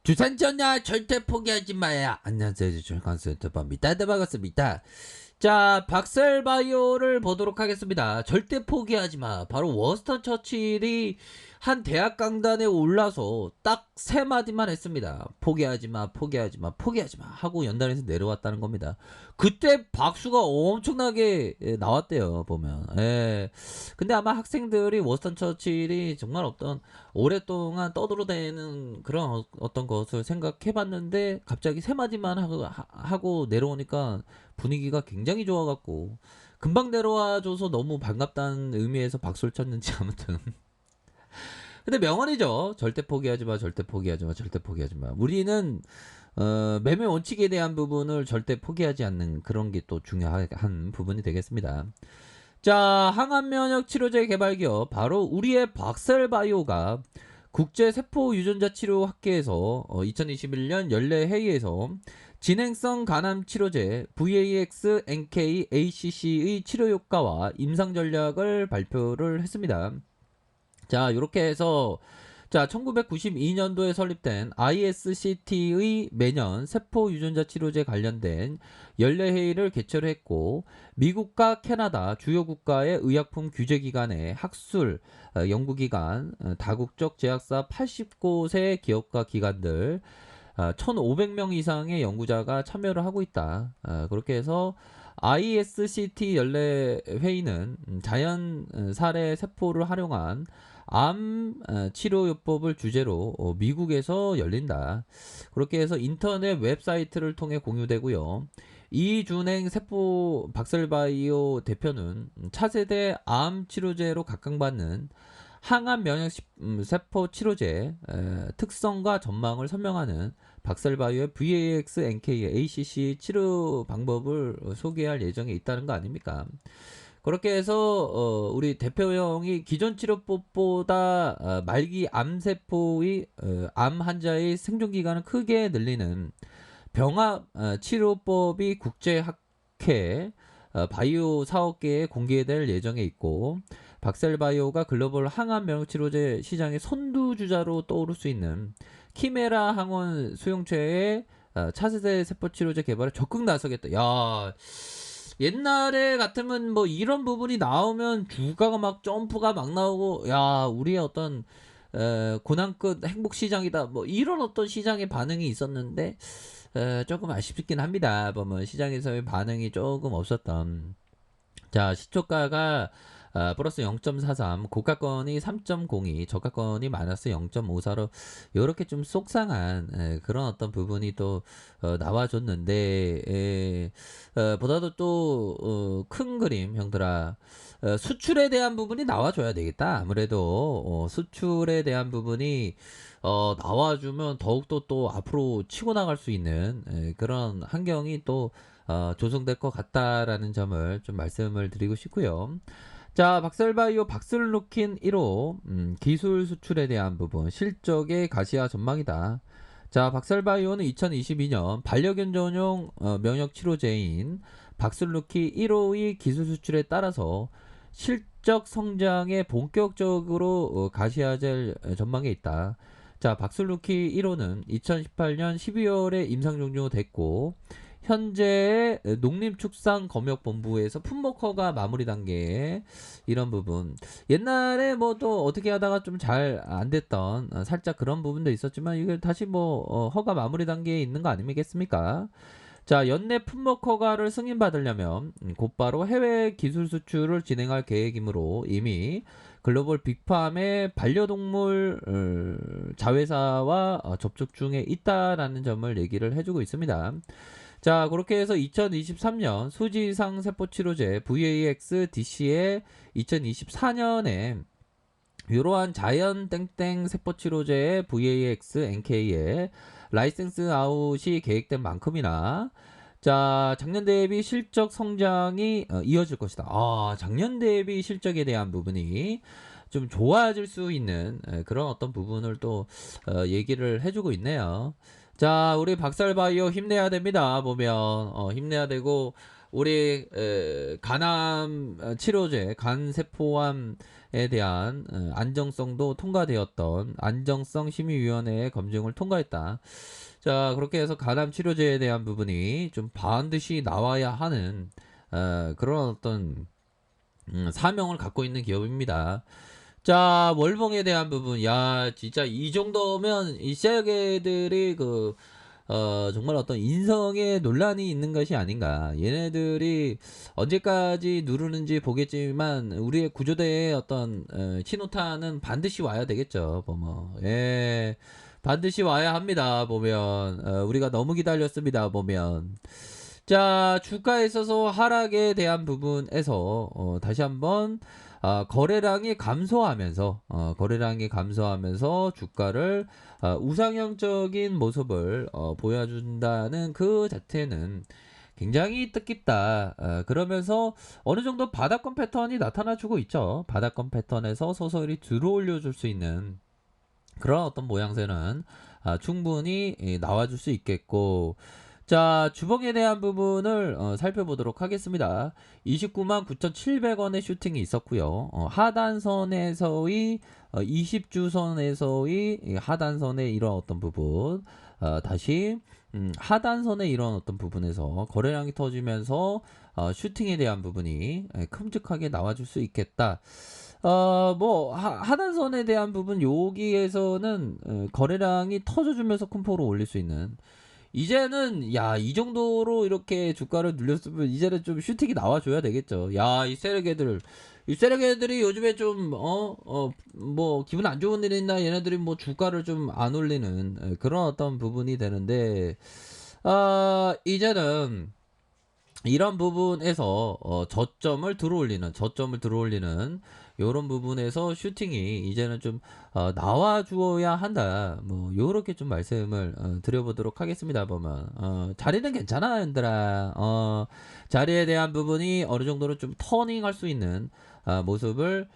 주산전야 절대 포기하지 마야. 안녕하세요, 주간센터입니다. 네, 반갑습니다. 자, 박셀바이오를 보도록 하겠습니다. 절대 포기하지 마. 바로 워스턴 처칠이 한 대학 강단에 올라서 딱 세 마디만 했습니다. 포기하지 마, 포기하지 마, 포기하지 마 하고 연단에서 내려왔다는 겁니다. 그때 박수가 엄청나게 나왔대요, 보면. 예. 근데 아마 학생들이 워스턴 처칠이 정말 어떤 오랫동안 떠들어대는 그런 어떤 것을 생각해봤는데 갑자기 세 마디만 하고 내려오니까 분위기가 굉장히 좋아갖고 금방 내려와줘서 너무 반갑다는 의미에서 박수를 쳤는지 아무튼 근데 명언이죠. 절대 포기하지 마, 절대 포기하지 마, 절대 포기하지 마. 우리는 매매 원칙에 대한 부분을 절대 포기하지 않는 그런 게 또 중요한 부분이 되겠습니다. 자, 항암 면역 치료제 개발 기업 바로 우리의 박셀바이오가 국제 세포 유전자 치료 학회에서 2021년 연례 회의에서 진행성 간암 치료제 VAX-NK-ACC의 치료 효과와 임상 전략을 발표를 했습니다. 자, 이렇게 해서 자, 1992년도에 설립된 ISCT의 매년 세포 유전자 치료제 관련된 연례 회의를 개최를 했고 미국과 캐나다 주요 국가의 의약품 규제 기관의 학술 연구기관 다국적 제약사 80곳의 기업과 기관들 1,500명 이상의 연구자가 참여를 하고 있다. 그렇게 해서 ISCT 연례 회의는 자연 사례 세포를 활용한 암 치료요법을 주제로 미국에서 열린다. 그렇게 해서 인터넷 웹사이트를 통해 공유되고요. 이준행 세포 박셀바이오 대표는 차세대 암 치료제로 각광받는 항암 면역 세포 치료제 특성과 전망을 설명하는 박셀바이오의 VAX-NK-ACC 치료 방법을 소개할 예정에 있다는 거 아닙니까? 그렇게 해서 우리 대표 형이 기존 치료법보다 말기 암세포의 암 환자의 생존 기간을 크게 늘리는 병합 치료법이 국제학회 바이오 사업계에 공개될 예정에 있고 박셀바이오가 글로벌 항암 면역치료제 시장의 선두주자로 떠오를 수 있는 키메라 항원 수용체의 차세대 세포치료제 개발에 적극 나서겠다. 야, 옛날에 같으면 뭐 이런 부분이 나오면 주가가 막 점프가 막 나오고 야, 우리의 어떤 고난 끝 행복 시장이다 뭐 이런 어떤 시장의 반응이 있었는데 조금 아쉽긴 합니다. 보면 시장에서의 반응이 조금 없었던. 자, 시초가가 플러스 0.43, 고가권이 3.02, 저가권이 마이너스 0.54로 이렇게 좀 속상한 그런 어떤 부분이 또 나와줬는데 보다도 또 큰 그림 형들아 수출에 대한 부분이 나와줘야 되겠다. 아무래도 수출에 대한 부분이 나와주면 더욱더 또 앞으로 치고 나갈 수 있는 그런 환경이 또 조성될 것 같다라는 점을 좀 말씀을 드리고 싶고요. 자, 박셀바이오 박슬루킨 1호 기술 수출에 대한 부분 실적의 가시화 전망이다. 자, 박셀바이오는 2022년 반려견 전용 면역 치료제인 박슬루키 1호의 기술 수출에 따라서 실적 성장에 본격적으로 가시화될 전망에 있다. 자, 박슬루키 1호는 2018년 12월에 임상 종료됐고 현재 농림축산검역본부에서 품목허가 마무리 단계에 이런 부분 옛날에 뭐 또 어떻게 하다가 좀 잘 안 됐던 살짝 그런 부분도 있었지만 이게 다시 뭐 허가 마무리 단계에 있는 거 아니겠습니까? 자, 연내 품목 허가를 승인받으려면 곧바로 해외 기술 수출을 진행할 계획이므로 이미 글로벌 빅팜의 반려동물 자회사와 접촉 중에 있다라는 점을 얘기를 해주고 있습니다. 자, 그렇게 해서 2023년 수지상 세포치료제 VAX-DC의 2024년에 이러한 자연 땡땡 세포치료제의 VAX-NK의 라이센스 아웃이 계획된 만큼이나 자, 작년 대비 실적 성장이 이어질 것이다. 작년 대비 실적에 대한 부분이 좀 좋아질 수 있는 그런 어떤 부분을 또 얘기를 해주고 있네요. 자, 우리 박살바이오 힘내야 됩니다. 보면 힘내야 되고 우리 간암 치료제 간세포암에 대한 안정성도 통과되었던 안정성 심의위원회의 검증을 통과했다. 자, 그렇게 해서 간암 치료제에 대한 부분이 좀 반드시 나와야 하는 그런 어떤 사명을 갖고 있는 기업입니다. 자, 월봉에 대한 부분, 야, 진짜 이 정도면 이 셀게들이 정말 어떤 인성에 논란이 있는 것이 아닌가. 얘네들이 언제까지 누르는지 보겠지만, 우리의 구조대의 어떤, 신호탄은 반드시 와야 되겠죠, 예. 반드시 와야 합니다, 보면. 우리가 너무 기다렸습니다, 보면. 자, 주가에 있어서 하락에 대한 부분에서 다시 한번 거래량이 감소하면서 주가를 우상향적인 모습을 보여준다는 그 자체는 굉장히 뜻깊다. 그러면서 어느 정도 바닥권 패턴이 나타나주고 있죠. 바닥권 패턴에서 서서히 들어올려 줄 수 있는 그런 어떤 모양새는 충분히 나와줄 수 있겠고, 자, 주봉에 대한 부분을 살펴보도록 하겠습니다. 29만 9,700원의 슈팅이 있었고요. 하단선에서의 20주선에서의 하단선의 이런 어떤 부분, 다시 하단선의 이런 어떤 부분에서 거래량이 터지면서 슈팅에 대한 부분이 큼직하게 나와줄 수 있겠다. 하단선에 대한 부분 여기에서는 거래량이 터져주면서 큰 폭으로 올릴 수 있는, 이제는 야, 이 정도로 이렇게 주가를 눌렸으면 이제는 좀 슈팅이 나와줘야 되겠죠. 야, 이 세력애들이 요즘에 좀 뭐 기분 안 좋은 일 있나, 얘네들이 뭐 주가를 좀 안 올리는 그런 어떤 부분이 되는데, 이제는 이런 부분에서 저점을 들어올리는 요런 부분에서 슈팅이 이제는 좀 나와 주어야 한다. 뭐 요렇게 좀 말씀을 드려보도록 하겠습니다. 보면 자리는 괜찮아, 얘들아. 자리에 대한 부분이 어느 정도는 좀 터닝할 수 있는 모습을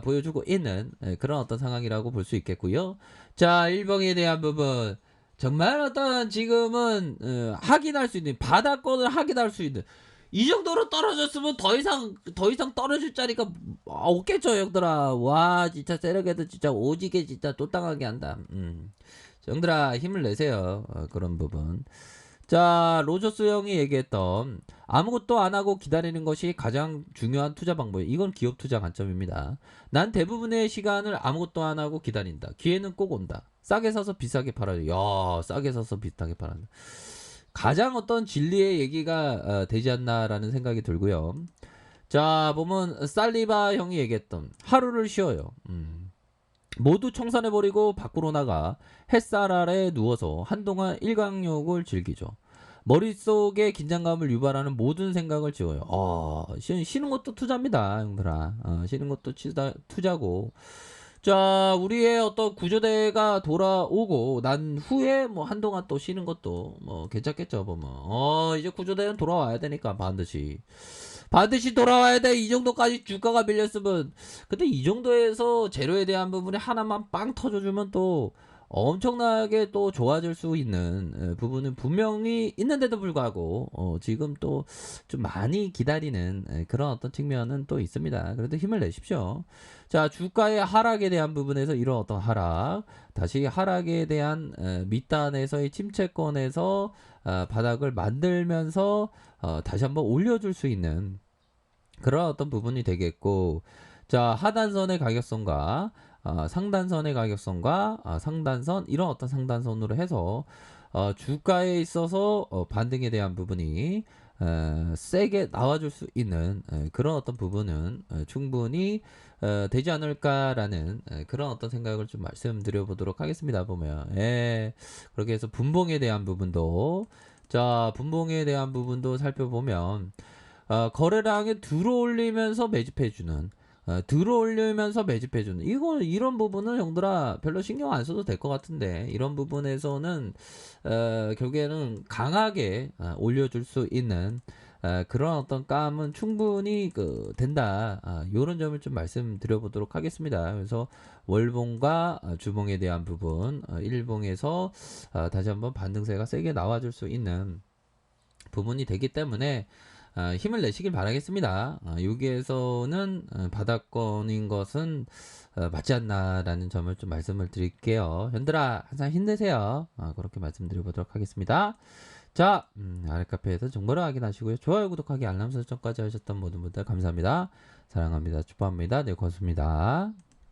보여주고 있는 그런 어떤 상황이라고 볼 수 있겠고요. 자, 일봉에 대한 부분, 정말 어떤 지금은 확인할 수 있는, 바닥권을 확인할 수 있는, 이 정도로 떨어졌으면 더 이상 떨어질 자리가 없겠죠, 형들아. 와, 진짜 세력애들 진짜 오지게 진짜 또 당하게 한다. 형들아, 힘을 내세요. 그런 부분. 자, 로저스 형이 얘기했던 아무것도 안 하고 기다리는 것이 가장 중요한 투자 방법이에요. 이건 기업 투자 관점입니다. 난 대부분의 시간을 아무것도 안 하고 기다린다. 기회는 꼭 온다. 싸게 사서 비싸게 팔아요. 야, 싸게 사서 비싸게 팔아요. 가장 어떤 진리의 얘기가 되지 않나라는 생각이 들고요. 자, 보면 살리바 형이 얘기했던 하루를 쉬어요. 모두 청산해버리고 밖으로 나가 햇살 아래 누워서 한동안 일광욕을 즐기죠. 머릿속에 긴장감을 유발하는 모든 생각을 지워요. 쉬는 것도 투자입니다, 형들아. 쉬는 것도 투자고. 자, 우리의 어떤 구조대가 돌아오고 난 후에 뭐 한동안 또 쉬는 것도 뭐 괜찮겠죠, 보면. 이제 구조대는 돌아와야 되니까 반드시 돌아와야 돼. 이 정도까지 주가가 밀렸으면. 근데 이 정도에서 재료에 대한 부분에 하나만 빵 터져주면 또 엄청나게 또 좋아질 수 있는 부분은 분명히 있는데도 불구하고 지금 또 좀 많이 기다리는 그런 어떤 측면은 또 있습니다. 그래도 힘을 내십시오. 자, 주가의 하락에 대한 부분에서 이런 어떤 하락, 다시 하락에 대한 밑단에서의 침체권에서 바닥을 만들면서 다시 한번 올려줄 수 있는 그런 어떤 부분이 되겠고, 자, 하단선의 가격선과 상단선의 가격선과 상단선, 이런 어떤 상단선으로 해서 주가에 있어서 반등에 대한 부분이 세게 나와줄 수 있는 그런 어떤 부분은 충분히 되지 않을까라는 그런 어떤 생각을 좀 말씀드려 보도록 하겠습니다. 보면 그렇게 해서 분봉에 대한 부분도, 자, 분봉에 대한 부분도 살펴보면 거래량이 들어올리면서 매집해주는, 이런 부분은 형들아 별로 신경 안 써도 될 것 같은데, 이런 부분에서는 결국에는 강하게 올려줄 수 있는 그런 어떤 감은 충분히 된다. 이런 점을 좀 말씀드려 보도록 하겠습니다. 그래서 월봉과 주봉에 대한 부분, 일봉에서 다시 한번 반등세가 세게 나와줄 수 있는 부분이 되기 때문에 힘을 내시길 바라겠습니다. 여기에서는 바닥권인 것은 맞지 않나라는 점을 좀 말씀을 드릴게요. 현들아 항상 힘내세요. 그렇게 말씀드려보도록 하겠습니다. 자, 아랫카페에서 정보를 확인하시고요. 좋아요, 구독하기, 알람 설정까지 하셨던 모든 분들 감사합니다. 사랑합니다. 축복합니다. 네, 고맙습니다.